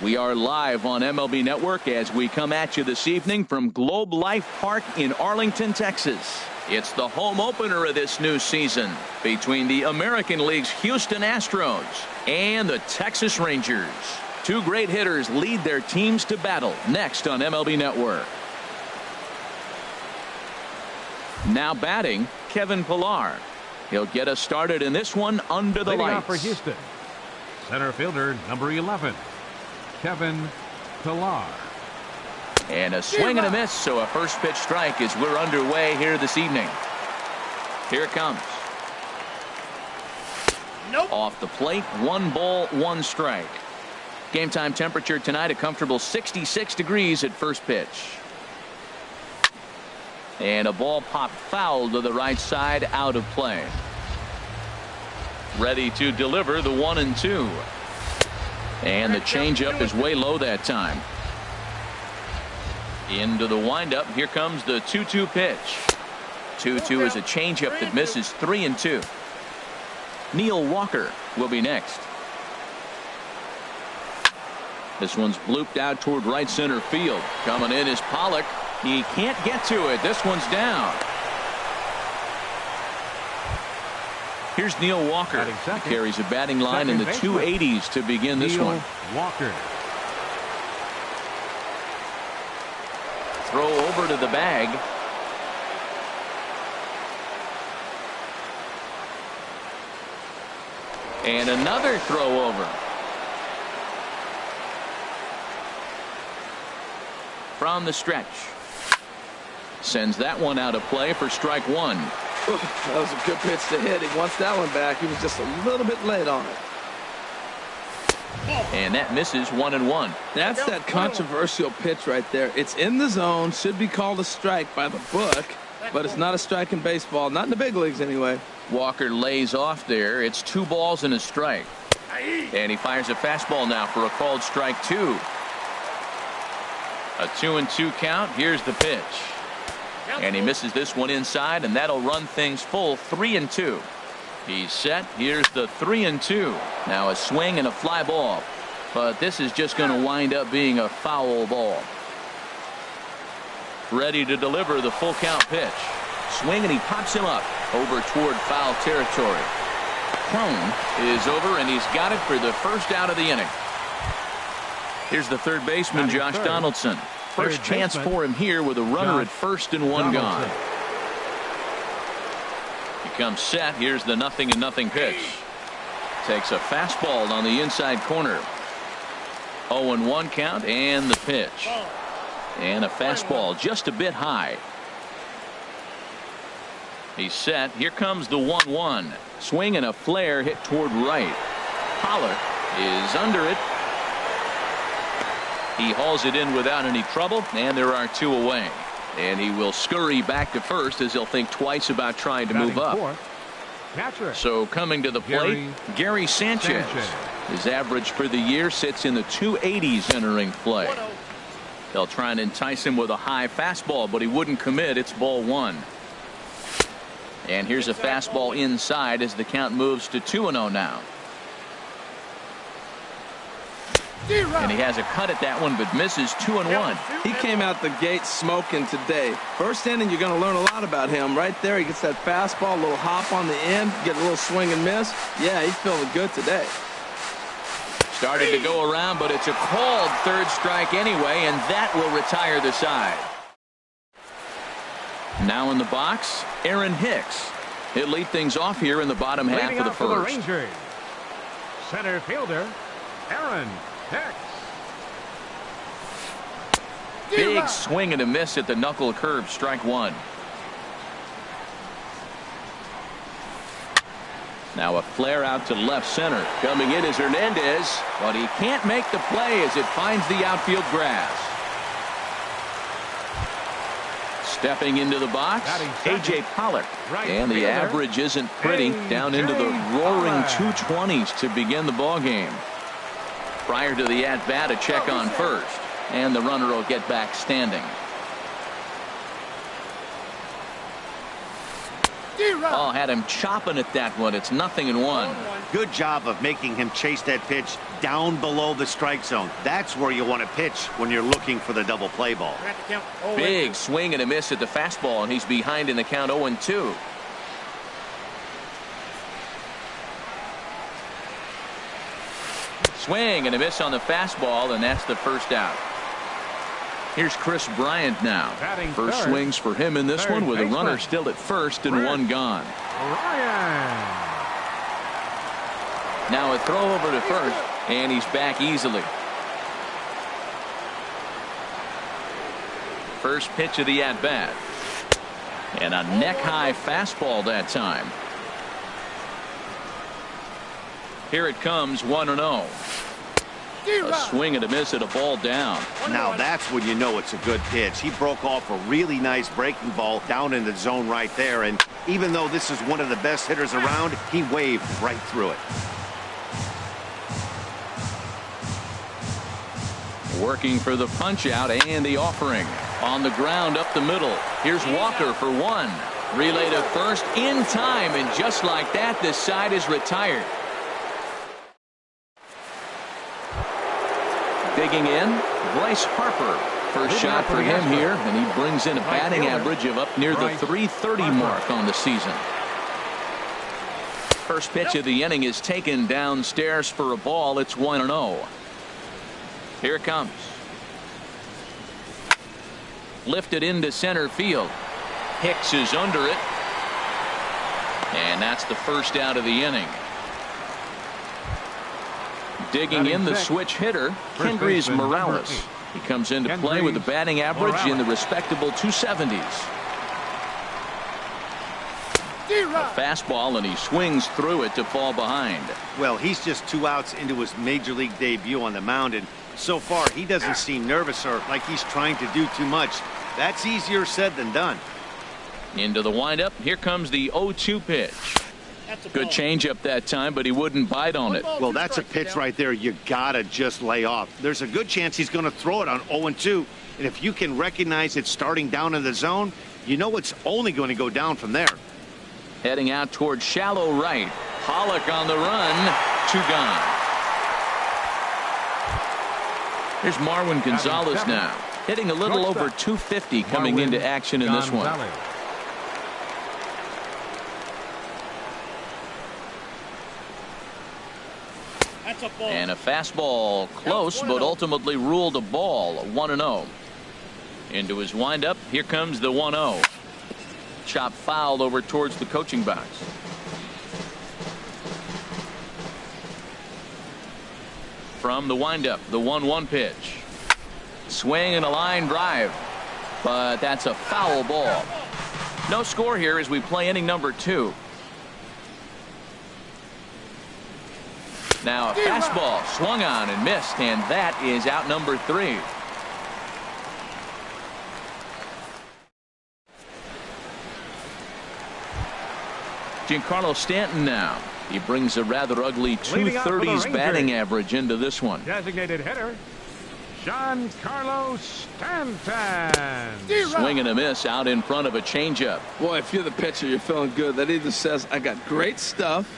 We are live on MLB Network as we come at you this evening from Globe Life Park in Arlington, Texas. It's the home opener of this new season between the American League's Houston Astros and the Texas Rangers. Two great hitters lead their teams to battle next on MLB Network. Now batting, Kevin Pillar. He'll get us started in this one under the Leading lights. off for Houston, center fielder number 11, Kevin Pillar. And a swing and a miss, so a first pitch strike as we're underway here this evening. Here it comes. Nope. Off the plate, 1 ball, 1 strike. Game time temperature tonight, a comfortable 66 degrees at first pitch. And a ball popped foul to the right side, out of play. Ready to deliver the 1-2. And the changeup is way low that time. Into the windup. Here comes the 2-2 pitch. 2-2 is a changeup that misses 3-2. Neil Walker will be next. This one's blooped out toward right center field. Coming in is Pollock. He can't get to it. This one's down. Here's Neil Walker. He carries a batting line in the 280s to begin this one. Walker. Throw over to the bag. And another throw over. From the stretch. Sends that one out of play for strike 1. That was a good pitch to hit. He wants that one back. He was just a little bit late on it. And that misses 1-1. That's that controversial pitch right there. It's in the zone. Should be called a strike by the book. But it's not a strike in baseball. Not in the big leagues anyway. Walker lays off there. It's 2 balls and a strike. And he fires a fastball now for a called strike 2. A 2-2 count. Here's the pitch. And he misses this one inside, and that'll run things full 3-2. He's set. Here's the 3-2. Now a swing and a fly ball. But this is just going to wind up being a foul ball. Ready to deliver the full count pitch. Swing, and he pops him up over toward foul territory. Crone is over, and he's got it for the first out of the inning. Here's the third baseman, Josh Donaldson. First chance for him here with a runner at first and 1 gone. He comes set. Here's the 0-0 pitch. Takes a fastball on the inside corner. 0-1 count, and the pitch. And a fastball just a bit high. He's set. Here comes the 1-1. Swing and a flare hit toward right. Pollard is under it. He hauls it in without any trouble, and there are 2 away. And he will scurry back to first as he'll think twice about trying to move up. So coming to the plate, Gary Sanchez. His average for the year sits in the 280s entering play. They'll try and entice him with a high fastball, but he wouldn't commit. It's ball 1. And here's a fastball inside as the count moves to 2-0 now. And he has a cut at that one, but misses 2-1. He came out the gate smoking today. First inning, you're going to learn a lot about him. Right there, he gets that fastball, a little hop on the end, get a little swing and miss. Yeah, he's feeling good today. Started to go around, but it's a called third strike anyway, and that will retire the side. Now in the box, Aaron Hicks. He'll lead things off here in the bottom half of the first. For the Rangers, center fielder Aaron Hicks. Big swing and a miss at the knuckle curve, strike 1. Now a flare out to left center. Coming in is Hernandez, but he can't make the play as it finds the outfield grass. Stepping into the box, A.J. Pollock. And the average isn't pretty, down into the roaring 220s to begin the ball game. Prior to the at-bat, a check on first, and the runner will get back standing. Oh, had him chopping at that one. It's 0-1. Good job of making him chase that pitch down below the strike zone. That's where you want to pitch when you're looking for the double play ball. Big swing and a miss at the fastball, and he's behind in the count 0-2. Swing and a miss on the fastball, and that's the first out. Here's Chris Bryant now. First swings for him in this one with a runner still at first and one gone. Now a throw over to first, and he's back easily. First pitch of the at-bat. And a neck-high fastball that time. Here it comes, 1-0. A swing and a miss at a ball down. Now that's when you know it's a good pitch. He broke off a really nice breaking ball down in the zone right there. And even though this is one of the best hitters around, he waved right through it. Working for the punch out and the offering. On the ground up the middle. Here's Walker for one. Relay to first in time, and just like that, this side is retired. Digging in, Bryce Harper. First shot for him here, and he brings in a batting average of up near the .330 mark on the season. First pitch of the inning is taken downstairs for a ball. It's 1-0. Here it comes. Lifted into center field. Hicks is under it. And that's the first out of the inning. Digging in, the switch hitter, Kendrys Morales. He comes into play with a batting average in the respectable 270s. A fastball, and he swings through it to fall behind. Well, he's just 2 outs into his major league debut on the mound, and so far he doesn't seem nervous or like he's trying to do too much. That's easier said than done. Into the windup. Here comes the 0-2 pitch. Good changeup that time, but he wouldn't bite on it. Well, that's a pitch right there you gotta just lay off. There's a good chance he's going to throw it on 0-2, and if you can recognize it starting down in the zone, you know it's only going to go down from there. Heading out towards shallow right. Pollock on the run. 2 gone. Here's Marwin Gonzalez now, hitting a little over 250 coming into action in this one. And a fastball close, but ultimately ruled a ball. 1-0. Into his windup. Here comes the 1-0. Chop fouled over towards the coaching box. From the windup, the 1-1 pitch. Swing and a line drive, but that's a foul ball. No score here as we play inning number 2. Now a fastball swung on and missed, and that is out number 3. Giancarlo Stanton now. He brings a rather ugly 230s batting average into this one. Designated hitter, Giancarlo Stanton. Swing and a miss out in front of a changeup. Boy, if you're the pitcher, you're feeling good. That either says I got great stuff,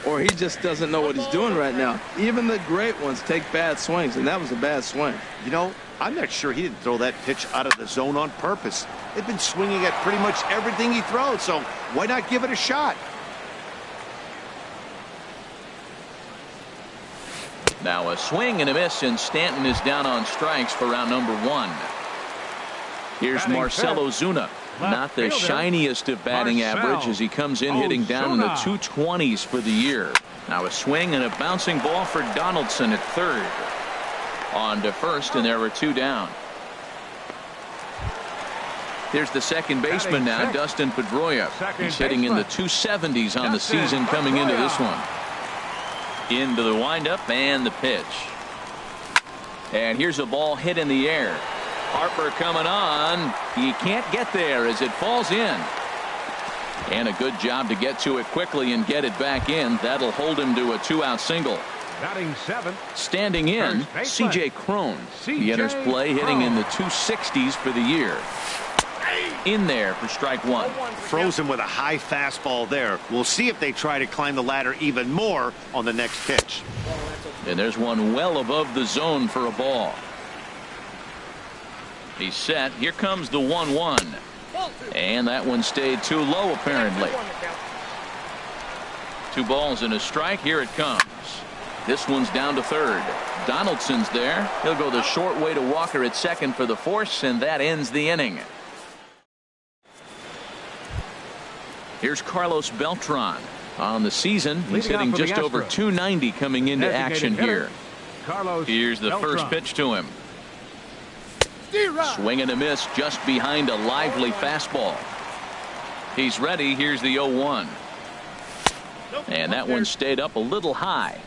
or he just doesn't know what he's doing right now. Even the great ones take bad swings, and that was a bad swing. You know, I'm not sure he didn't throw that pitch out of the zone on purpose. They've been swinging at pretty much everything he throws, so why not give it a shot? Now a swing and a miss, and Stanton is down on strikes for round number 1. Here's Marcell Ozuna. Not the shiniest of batting average as he comes in hitting down in the 220s for the year. Now a swing and a bouncing ball for Donaldson at third. On to first, and there were 2 down. Here's the second baseman now, Dustin Pedroia. He's hitting in the 270s on the season coming into this one. Into the windup and the pitch. And here's a ball hit in the air. Harper coming on. He can't get there as it falls in. And a good job to get to it quickly and get it back in. That'll hold him to a 2-out single. Batting 7. Standing in, C.J. Cron. He enters play hitting in the 260s for the year. In there for strike one. Frozen with a high fastball there. We'll see if they try to climb the ladder even more on the next pitch. And there's one well above the zone for a ball. He's set. Here comes the 1-1. And that one stayed too low, apparently. 2 balls and a strike. Here it comes. This one's down to third. Donaldson's there. He'll go the short way to Walker at second for the force, and that ends the inning. Here's Carlos Beltran. On the season, he's hitting just over .290 coming into action here. Here's the first pitch to him. Swing and a miss just behind a lively fastball. He's ready. Here's the 0-1. And that one stayed up a little high.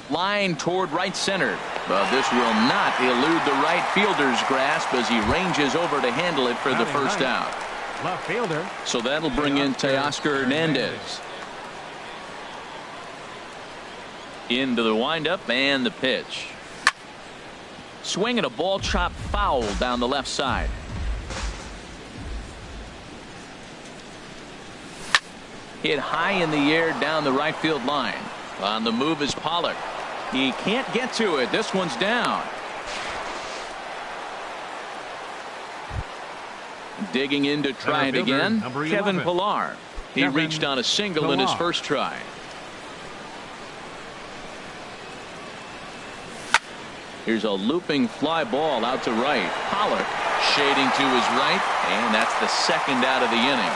Line toward right center. But this will not elude the right fielder's grasp as he ranges over to handle it for the first out. Left fielder. So that'll bring in Teoscar Hernandez. Into the windup and the pitch. Swing and a ball chopped foul down the left side. Hit high in the air down the right field line. On the move is Pollock. He can't get to it. This one's down. Digging in to try it again. Kevin Pillar. He reached on a single in his first try. Here's a looping fly ball out to right. Pollock shading to his right, and that's the second out of the inning.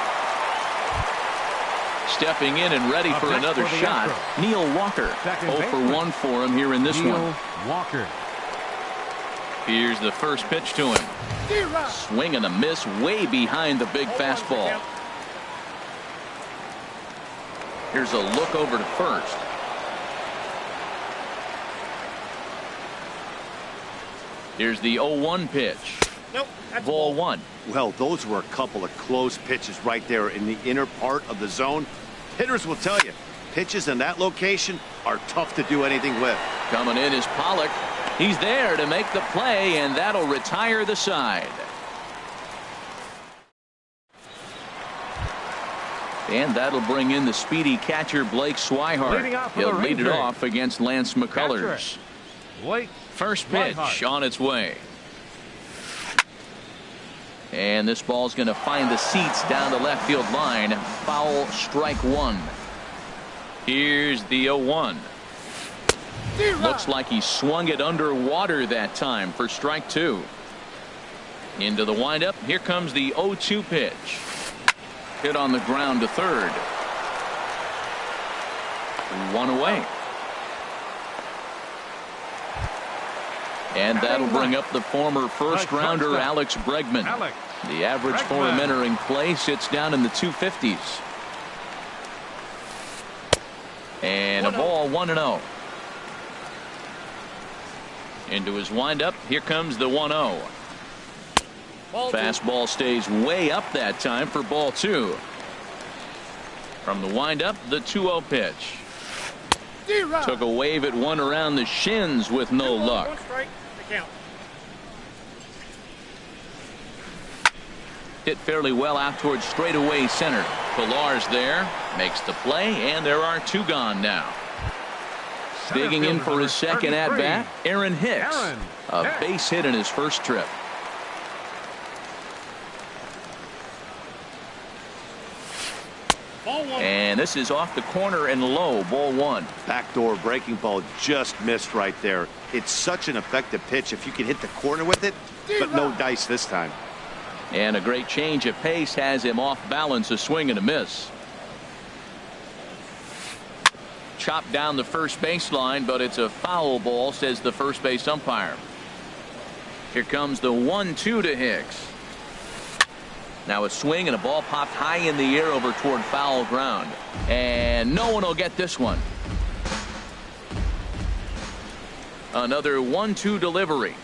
Stepping in and ready for another shot, Neil Walker. 0 for 1 for him here in this one. Walker. Here's the first pitch to him. Swing and a miss way behind the big fastball. Here's a look over to first. Here's the 0-1 pitch. Ball 1. Well, those were a couple of close pitches right there in the inner part of the zone. Hitters will tell you, pitches in that location are tough to do anything with. Coming in is Pollock. He's there to make the play, and that'll retire the side. And that'll bring in the speedy catcher Blake Swihart. He'll lead it off against Lance McCullers. First pitch on its way. And this ball's going to find the seats down the left field line. Foul, strike one. Here's the 0-1. Looks like he swung it underwater that time for strike two. Into the windup. Here comes the 0-2 pitch. Hit on the ground to third. One away. And that'll bring up the former first-rounder Alex Bregman. The average for him entering play sits down in the 250s. And a ball 1-0. Into his windup. Here comes the 1-0. Fastball stays way up that time for ball 2. From the windup, the 2-0 pitch. Took a wave at one around the shins with no luck. Hit fairly well out towards straightaway center. Pillar's there, makes the play, and there are two gone now. Digging in for his second at bat, Aaron Hicks. A base hit in his first trip. And this is off the corner and low, ball 1. Backdoor breaking ball just missed right there. It's such an effective pitch if you can hit the corner with it, but no dice this time. And a great change of pace has him off balance, a swing and a miss. Chopped down the first baseline, but it's a foul ball, says the first base umpire. Here comes the 1-2 to Hicks. Now a swing and a ball popped high in the air over toward foul ground. And no one will get this one. Another 1-2 delivery.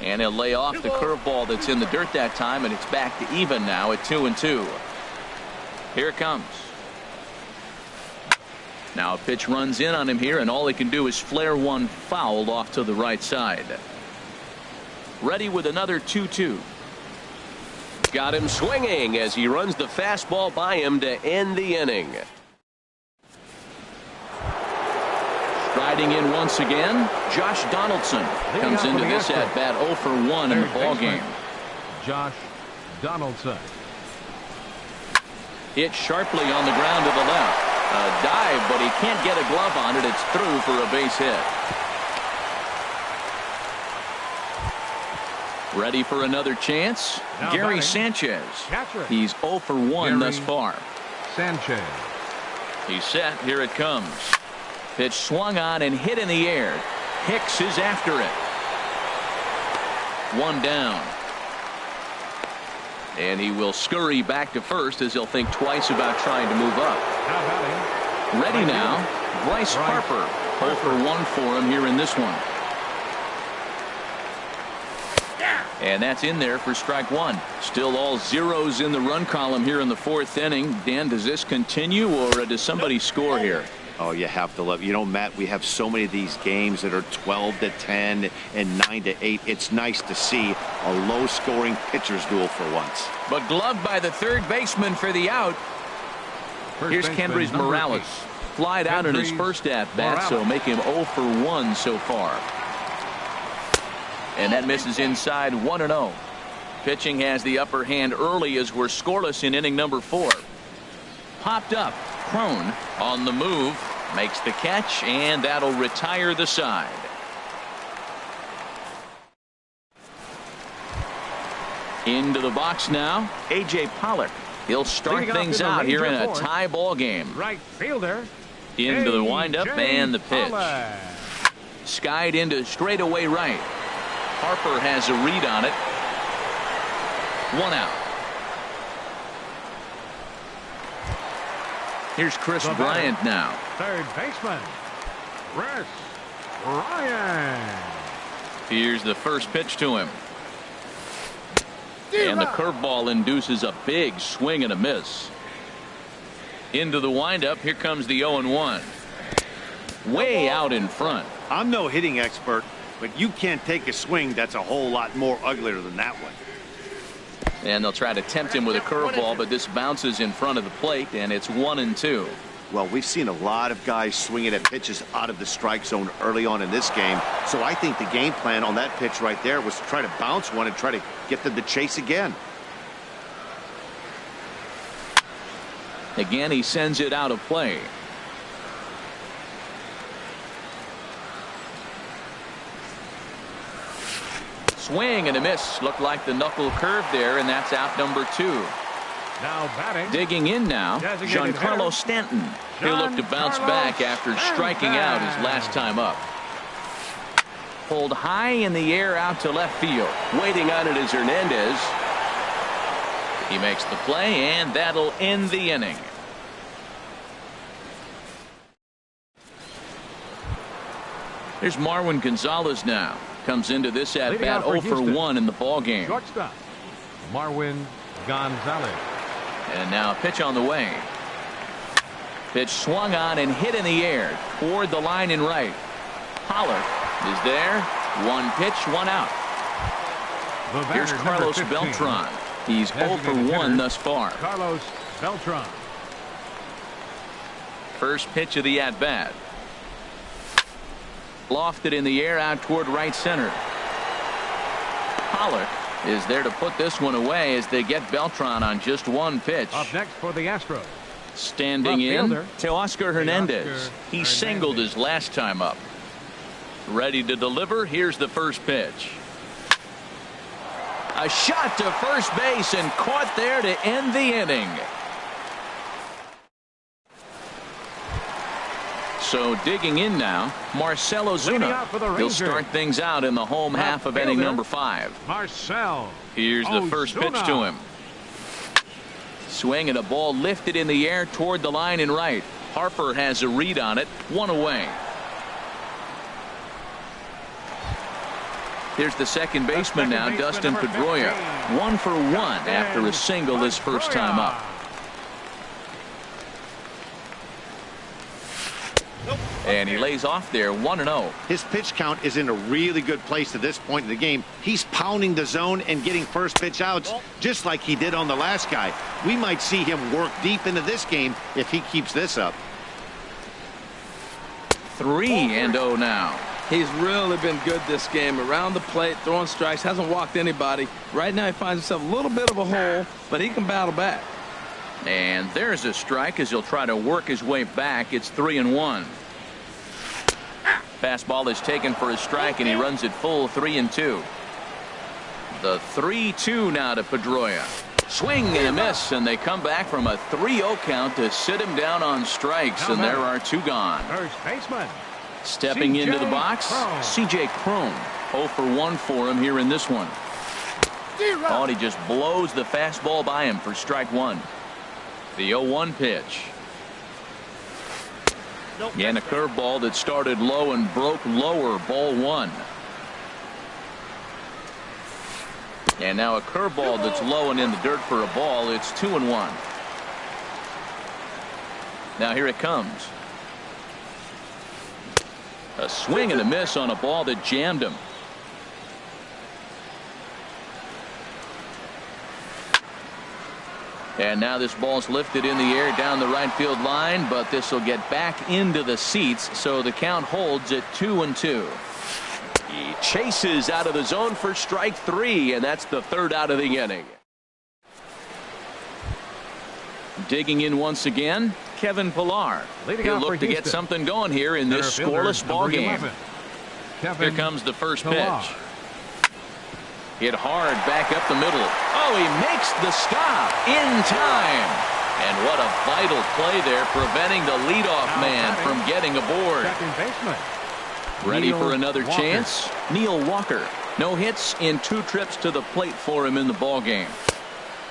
And he'll lay off the curveball that's in the dirt that time, and it's back to even now at 2-2. Here it comes. Now a pitch runs in on him here, and all he can do is flare one foul off to the right side. Ready with another 2-2. Got him swinging as he runs the fastball by him to end the inning. Striding in once again, Josh Donaldson comes into this at bat 0 for 1 in the ball game. Josh Donaldson. Hit sharply on the ground to the left. A dive, but he can't get a glove on it. It's through for a base hit. Ready for another chance. Now Gary batting, Sanchez. catcher. He's 0 for 1 thus Gary far. Sanchez. He's set. Here it comes. Pitch swung on and hit in the air. Hicks is after it. One down. And he will scurry back to first as he'll think twice about trying to move up. Now batting. Ready now, Bryce Harper. 0 for 1 for him here in this one. And that's in there for strike one. Still all zeros in the run column here in the fourth inning. Dan, does this continue, or does somebody score here? Oh, you have to love. You know, Matt, we have so many of these games that are 12-10 and 9-8. It's nice to see a low-scoring pitcher's duel for once. But gloved by the third baseman for the out. Here's Kendrys Morales. Flied out in his first at-bat, so make him 0 for 1 so far. And that misses inside 1-0. Pitching has the upper hand early as we're scoreless in inning number 4. Popped up. Crone on the move. Makes the catch, and that'll retire the side. Into the box now, A.J. Pollock. He'll start things out here in a tie ball game. Right fielder. Into the windup and the pitch. Skied into straightaway right. Harper has a read on it. 1 out. Here's Chris Bryant now. Third baseman, Chris Bryant. Here's the first pitch to him. And the curveball induces a big swing and a miss. Into the windup. Here comes the 0-1. Way out in front. I'm no hitting expert, but you can't take a swing that's a whole lot more uglier than that one. And they'll try to tempt him with a curveball, but this bounces in front of the plate, and it's 1-2. Well, we've seen a lot of guys swinging at pitches out of the strike zone early on in this game. So I think the game plan on that pitch right there was to try to bounce one and try to get them to chase again. Again, he sends it out of play. Swing and a miss. Looked like the knuckle curve there, and that's out number 2. Now batting. Digging in now, Giancarlo Stanton. He'll look to bounce back after striking out his last time up. Pulled high in the air out to left field. Waiting on it is Hernandez. He makes the play, and that'll end the inning. Here's Marwin Gonzalez now. Comes into this at bat 0 for 1 in the ball game. Shortstop, Marwin Gonzalez. And now a pitch on the way. Pitch swung on and hit in the air toward the line in right. Pollard is there. One pitch, 1 out. Here's Carlos Beltran. He's 0 for 1 thus far. Carlos Beltran. First pitch of the at bat. Lofted in the air out toward right center. Pollock is there to put this one away as they get Beltran on just one pitch. Up next for the Astros. Standing in, Teoscar Hernandez. He singled his last time up. Ready to deliver. Here's the first pitch. A shot to first base and caught there to end the inning. So digging in now, Marcell Ozuna. He'll start things out in the home half of inning number 5. Marcell. Here's the first pitch to him. Swing and a ball lifted in the air toward the line in right. Harper has a read on it. 1 away. Here's the second baseman now, Dustin Pedroia. 1 for 1 after a single his first time up. And he lays off there 1-0. His pitch count is in a really good place at this point in the game. He's pounding the zone and getting first pitch outs just like he did on the last guy. We might see him work deep into this game if he keeps this up. 3-0 now. He's really been good this game. Around the plate, throwing strikes, hasn't walked anybody. Right now he finds himself a little bit of a hole, but he can battle back. And there's a strike as he'll try to work his way back. It's 3-1. Fastball is taken for a strike, and he runs it full 3-2. The 3-2 now to Pedroia. Swing and a miss, and they come back from a 3-0 count to sit him down on strikes, and there are 2 gone. First baseman. Stepping into the box, C.J. Cron. 0 for 1 for him here in this one. Oh, and he just blows the fastball by him for strike 1. The 0-1 pitch. And a curveball that started low and broke lower, ball 1. And now a curveball that's low and in the dirt for a ball. It's 2-1. Now here it comes. A swing and a miss on a ball that jammed him. And now this ball's lifted in the air down the right field line, but this will get back into the seats, so the count holds at 2-2. He chases out of the zone for strike 3, and that's the 3rd out of the inning. Digging in once again, Kevin Pillar. He'll look to get something going here in this scoreless ball game. Here comes the first pitch. Hit hard back up the middle. Oh, he makes the stop in time. And what a vital play there, preventing the leadoff man from getting aboard. Ready for another chance? Neil Walker. No hits in 2 trips to the plate for him in the ball game.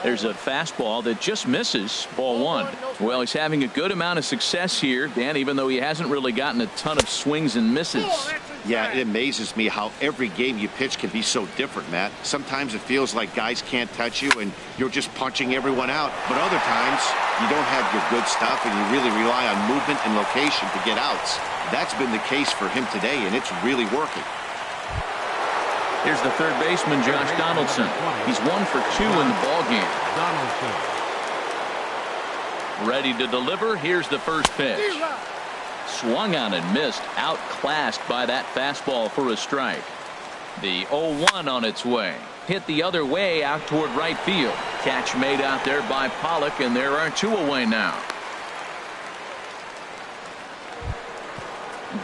There's a fastball that just misses, ball 1. Well, he's having a good amount of success here, Dan, even though he hasn't really gotten a ton of swings and misses. Yeah, it amazes me how every game you pitch can be so different, Matt. Sometimes it feels like guys can't touch you and you're just punching everyone out. But other times you don't have your good stuff and you really rely on movement and location to get outs. That's been the case for him today, and it's really working. Here's the third baseman, Josh Donaldson. He's 1 for 2 in the ball game. Ready to deliver. Here's the first pitch. Swung on and missed, outclassed by that fastball for a strike. The 0-1 on its way. Hit the other way out toward right field. Catch made out there by Pollock, and there are 2 away now.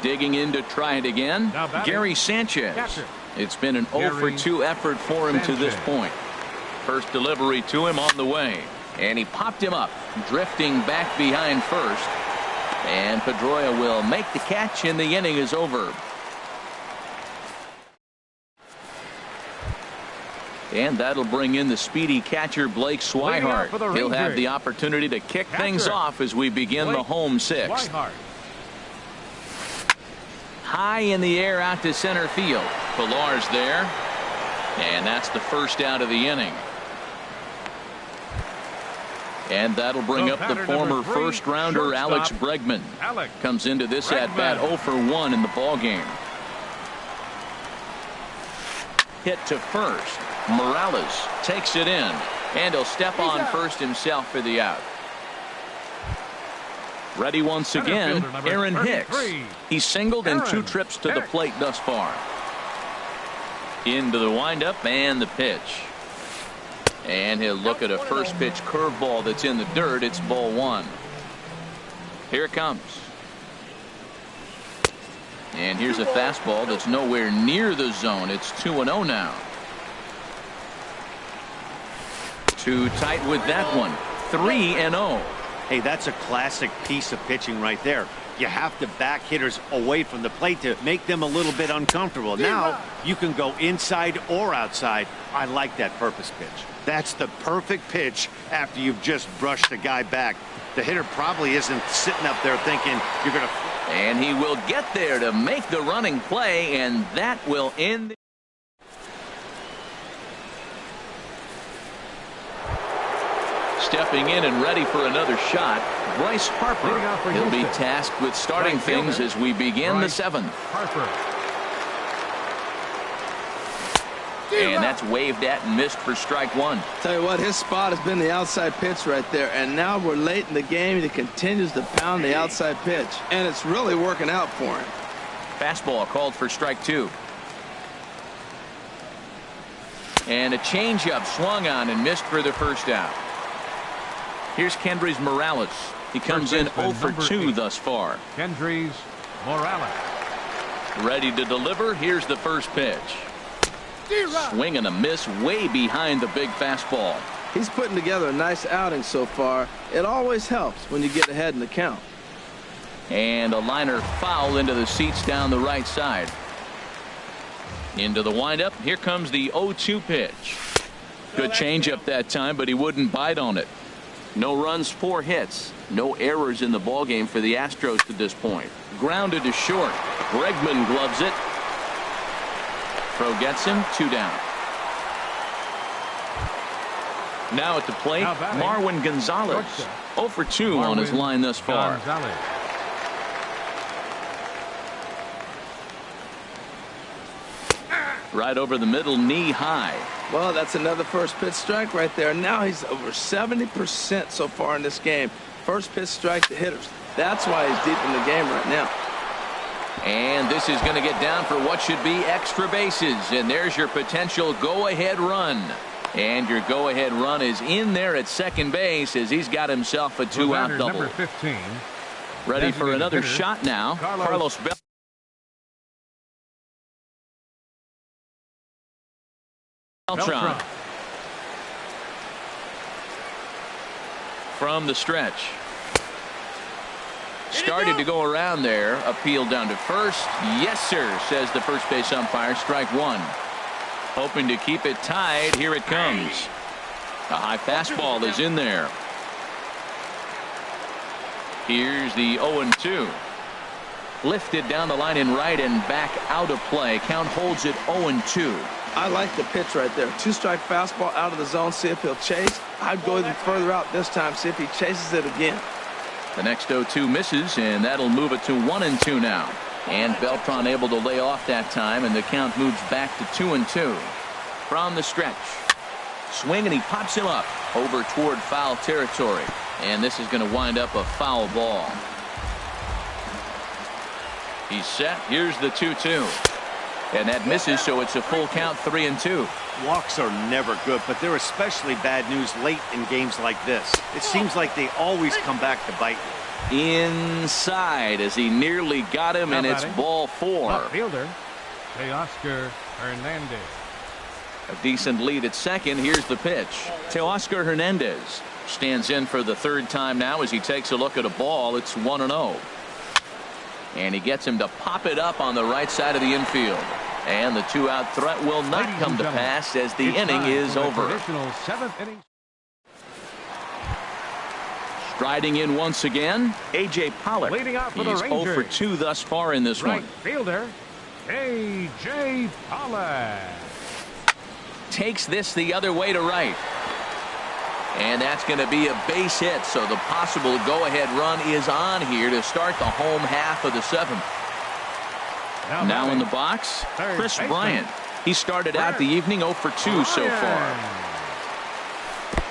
Digging in to try it again, Gary Sanchez. It's been an 0 for 2 effort for him to this point. First delivery to him on the way, and he popped him up, drifting back behind first. And Pedroia will make the catch, and the inning is over. And that'll bring in the speedy catcher Blake Swihart. He'll have the opportunity to kick things off as we begin the home 6th. High in the air out to center field. Pillar's there, and that's the first out of the inning. And that'll bring up the former first-rounder Alex Bregman. Comes into this at-bat 0 for 1 in the ballgame. Hit to first. Morales takes it in, and he'll step on first himself for the out. Ready once again, Aaron Hicks. He's singled in 2 trips to the plate thus far. Into the windup and the pitch. And he'll look at a first pitch curveball that's in the dirt. It's ball 1. Here it comes. And here's a fastball that's nowhere near the zone. It's 2-0 now. Too tight with that one. 3-0. Hey, that's a classic piece of pitching right there. You have to back hitters away from the plate to make them a little bit uncomfortable. Now you can go inside or outside. I like that purpose pitch. That's the perfect pitch after you've just brushed the guy back. The hitter probably isn't sitting up there thinking you're going to. And he will get there to make the running play, and that will end. stepping in and ready for another shot, Bryce Harper. He'll be tasked with starting things as we begin the seventh. And that's waved at and missed for strike one. Tell you what, his spot has been the outside pitch right there. And now we're late in the game, and he continues to pound the outside pitch. And it's really working out for him. Fastball called for strike two. And a changeup swung on and missed for the first out. Here's Kendrys Morales. He comes in 0 for 2 thus far. Kendrys Morales. Ready to deliver. Here's the first pitch. Swing and a miss way behind the big fastball. He's putting together a nice outing so far. It always helps when you get ahead in the count. And a liner foul into the seats down the right side. Into the windup. Here comes the 0-2 pitch. Good changeup that time, but he wouldn't bite on it. No runs, 4 hits. No errors in the ballgame for the Astros to this point. Grounded to short. Bregman gloves it. Throw gets him, 2 down. Now at the plate, Marwin Gonzalez. 0 for 2 on his line thus far. Right over the middle, knee high. Well, that's another first pitch strike right there. Now he's over 70% so far in this game. First pitch strike to hitters. That's why he's deep in the game right now. And this is going to get down for what should be extra bases. And there's your potential go-ahead run. And your go-ahead run is in there at second base as he's got himself a 2-out double. Number 15. Ready for another shot now. Carlos Beltran. From the stretch. Started to go around there. Appeal down to first. Yes, sir, says the first base umpire. Strike one. Hoping to keep it tied. Here it comes. A high fastball is in there. Here's the 0-2. Lifted down the line in right and back out of play. Count holds it 0-2. I like the pitch right there. 2-strike fastball out of the zone. See if he'll chase. I'd go even further out this time. See if he chases it again. The next 0-2 misses, and that'll move it to 1-2 now. And Beltran able to lay off that time, and the count moves back to 2-2. From the stretch. Swing, and he pops him up over toward foul territory. And this is going to wind up a foul ball. He's set. Here's the 2-2. And that misses, so it's a full count, 3-2. Walks are never good, but they're especially bad news late in games like this. It seems like they always come back to bite you. Inside as he nearly got him, and it's ball 4. Fielder, Teoscar Hernandez. A decent lead at second. Here's the pitch. Teoscar Hernandez stands in for the 3rd time now as he takes a look at a ball. It's 1-0. And he gets him to pop it up on the right side of the infield. And the 2-out threat will not come to pass as the inning is over. Striding in once again, A.J. Pollock. He's 0 for 2 thus far in this one. Fielder, A.J. Pollock. Takes this the other way to right. And that's going to be a base hit, so the possible go-ahead run is on here to start the home half of the 7th. Now in the box, Chris Bryant. He started out the evening 0 for 2 so far.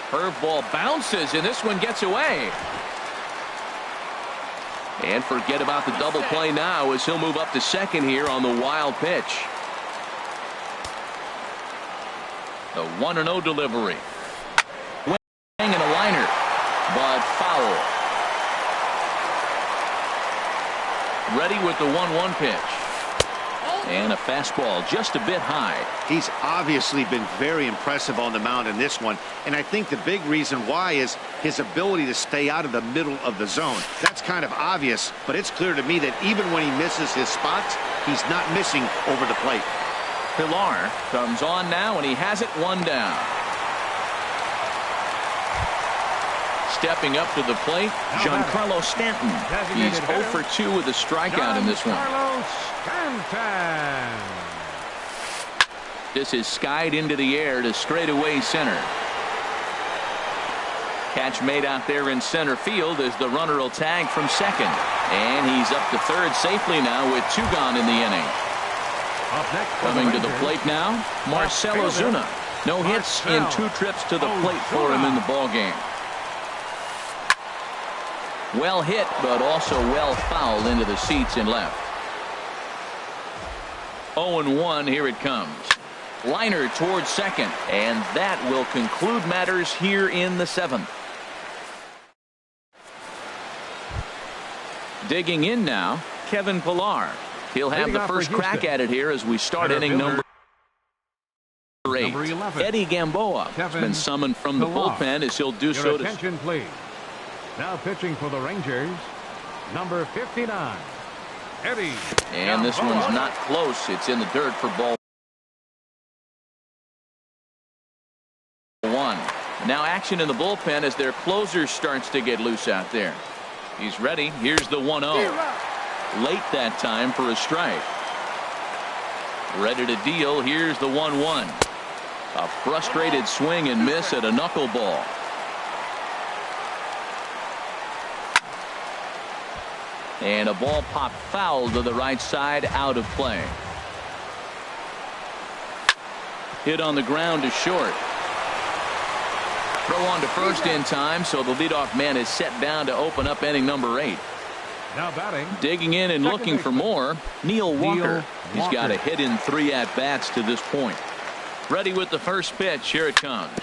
Curveball bounces, and this one gets away. And forget about the double play now as he'll move up to second here on the wild pitch. The 1-0 delivery. And a liner, but foul. Ready with the 1-1 pitch. And a fastball just a bit high. He's obviously been very impressive on the mound in this one, and I think the big reason why is his ability to stay out of the middle of the zone. That's kind of obvious, but it's clear to me that even when he misses his spots, he's not missing over the plate. Pilar comes on now, and he has it 1 down. Stepping up to the plate, Giancarlo Stanton. He's 0 for 2 with a strikeout in this one. This is skied into the air to straightaway center. Catch made out there in center field as the runner will tag from second. And he's up to third safely now with 2 gone in the inning. Coming to the plate now, Marcell Ozuna. No hits in 2 trips to the plate for him in the ballgame. Well hit, but also well fouled into the seats and left. 0-1, here it comes. Liner towards second, and that will conclude matters here in the 7th. Digging in now, Kevin Pillar. He'll have the first crack at it here as we start inning number 8. Eddie Gamboa has been summoned from the bullpen as he'll do so. Attention, please. Now pitching for the Rangers, number 59, Eddie. And this one's not close. It's in the dirt for ball 1. Now action in the bullpen as their closer starts to get loose out there. He's ready. Here's the 1-0. Late that time for a strike. Ready to deal. Here's the 1-1. A frustrated swing and miss at a knuckleball. And a ball popped foul to the right side, out of play. Hit on the ground to short. Throw on to first in time, so the leadoff man is set down to open up inning number 8. Now batting. Digging in and looking for more, Neil Walker. He's got a hit in 3 at-bats to this point. Ready with the first pitch. Here it comes.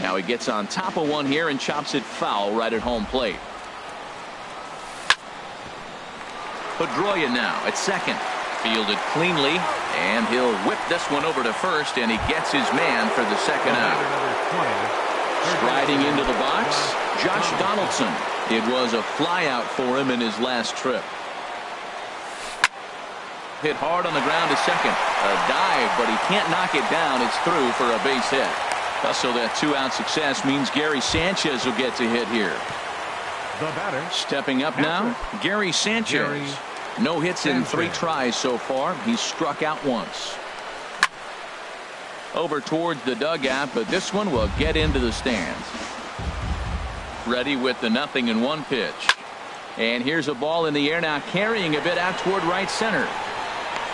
Now he gets on top of one here and chops it foul right at home plate. Pedroia now at second. Fielded cleanly, and he'll whip this one over to first, and he gets his man for the second out. Striding into the box, Josh Donaldson. It was a flyout for him in his last trip. Hit hard on the ground to second. A dive, but he can't knock it down. It's through for a base hit. So that 2-out success means Gary Sanchez will get to hit here. The batter. Stepping up now, Gary Sanchez. No hits in 3 tries so far. He's struck out once. Over towards the dugout, but this one will get into the stands. Ready with the 0-1 pitch. And here's a ball in the air now, carrying a bit out toward right center.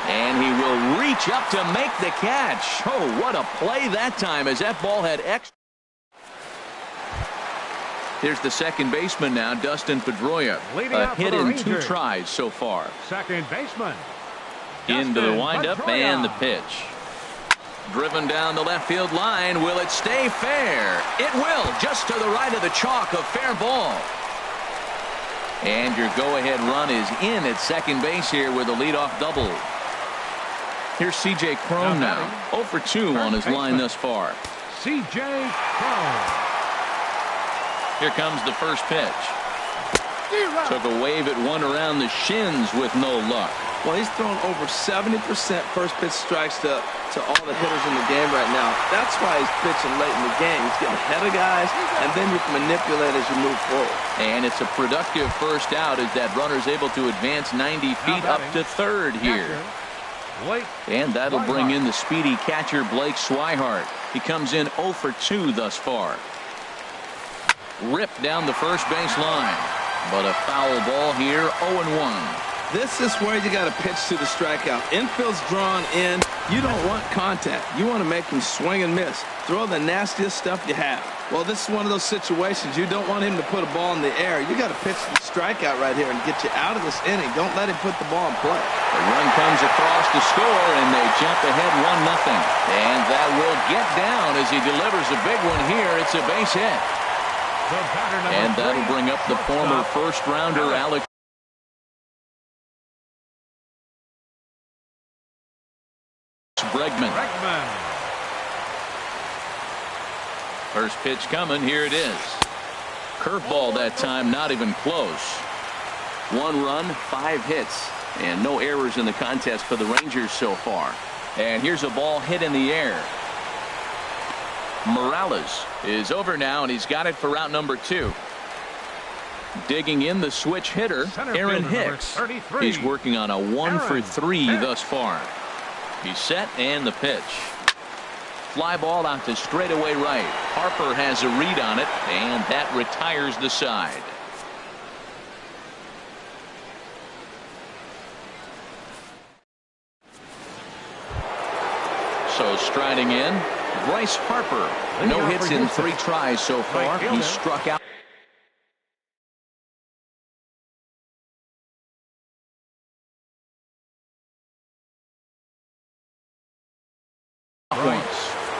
And he will reach up to make the catch. Oh, what a play that time, as that ball had extra. Here's the second baseman now, Dustin Pedroia. A hit in 2 tries so far. Second baseman. Into the windup and the pitch. Driven down the left field line. Will it stay fair? It will, just to the right of the chalk, a fair ball. And your go-ahead run is in at second base here with a leadoff double. Here's C.J. Cron now. 0 for 2 on his line thus far. C.J. Cron. Here comes the first pitch. Took a wave at one around the shins with no luck. Well, he's thrown over 70% first pitch strikes to all the hitters in the game right now. That's why he's pitching late in the game. He's getting ahead of guys, and then you can manipulate as you move forward. And it's a productive first out as that runner's able to advance 90 feet up to third here. And that'll bring in the speedy catcher Blake Swihart. He comes in 0 for 2 thus far. Ripped down the first base line, but a foul ball here. 0-1. This is where you got to pitch to the strikeout. Infield's drawn in. You don't want contact. You want to make him swing and miss. Throw the nastiest stuff you have. Well, this is one of those situations. You don't want him to put a ball in the air. You got to pitch the strikeout right here and get you out of this inning. Don't let him put the ball in play. The run comes across to score, and they jump ahead 1-0. And that will get down as he delivers a big one here. It's a base hit. And that'll bring up the former first-rounder Alex Bregman. First pitch coming. Here it is. Curveball that time, not even close. 1 run, 5 hits, and no errors in the contest for the Rangers so far. And here's a ball hit in the air. Morales is over now, and he's got it for out number 2. Digging in the switch hitter, Aaron Hicks. He's working on a 1 for 3 thus far. He's set, and the pitch. fly ball out to straightaway right. Harper has a read on it, and that retires the side. So striding in, Bryce Harper. No hits in 3 tries so far. He struck out.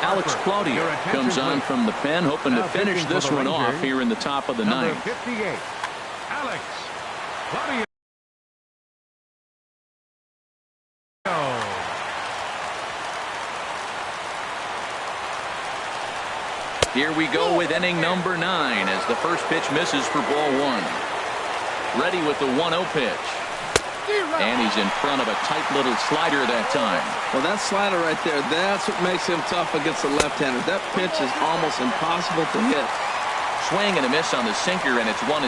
Alex Claudio comes on from the pen, hoping to finish this one off here in the top of the ninth. 58, Alex Claudio. Here we go with inning number 9 as the first pitch misses for ball 1. Ready with the 1-0 pitch. And he's in front of a tight little slider that time. Well, that slider right there, that's what makes him tough against the left-hander. That pitch is almost impossible to hit. Swing and a miss on the sinker, and it's 1-2.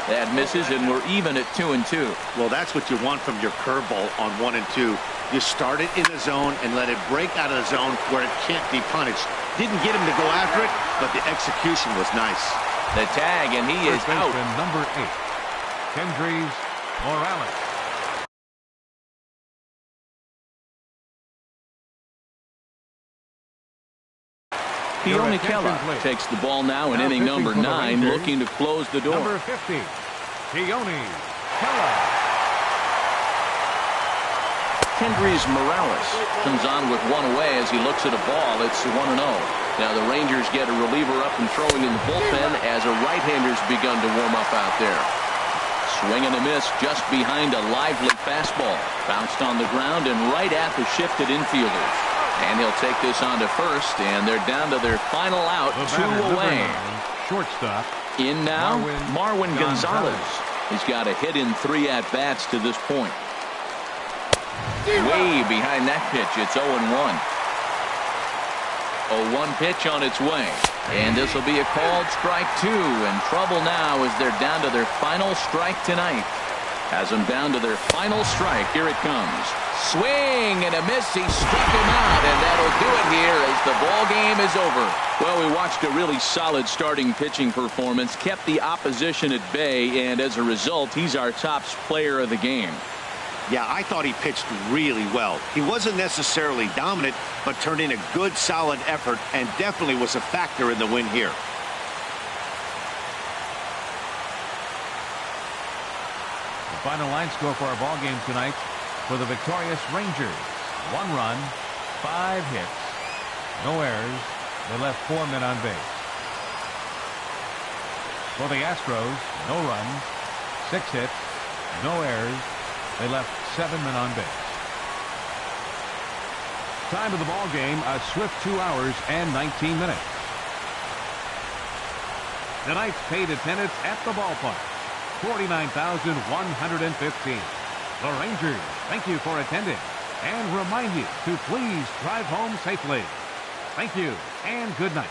That misses, and we're even at 2-2. Well, that's what you want from your curveball on 1 and 2. You start it in the zone and let it break out of the zone where it can't be punished. Didn't get him to go after it, but the execution was nice. The tag, and he is out. Number 8. Kendrys Morales. Keone Kela takes the ball now in inning number 9, looking to close the door. Number 50, Keone Kela. Kendrys Morales comes on with 1 away as he looks at a ball. It's 1-0. Now the Rangers get a reliever up and throwing in the bullpen as a right-hander's begun to warm up out there. Swing and a miss just behind a lively fastball. Bounced on the ground and right at the shifted infielders. And he'll take this on to first, and they're down to their final out, 2 away. Shortstop. In now, Marwin Gonzalez. He's got a hit in 3 at-bats to this point. Way behind that pitch, it's 0-1. 0-1 pitch on its way. And this will be a called strike 2. In trouble now as they're down to their final strike tonight. Has them down to their final strike. Here it comes. Swing and a miss. He struck him out, and that'll do it here as the ball game is over. Well, we watched a really solid starting pitching performance, kept the opposition at bay, and as a result, he's our top player of the game. Yeah, I thought he pitched really well. He wasn't necessarily dominant, but turned in a good, solid effort and definitely was a factor in the win here. The final line score for our ball game tonight for the victorious Rangers. 1 run, 5 hits, no errors. They left 4 men on base. For the Astros, no runs, 6 hits, no errors. They left 7 men on base. Time of the ball game, a swift 2 hours and 19 minutes. Tonight's paid attendance at the ballpark, 49,115. The Rangers thank you for attending and remind you to please drive home safely. Thank you and good night.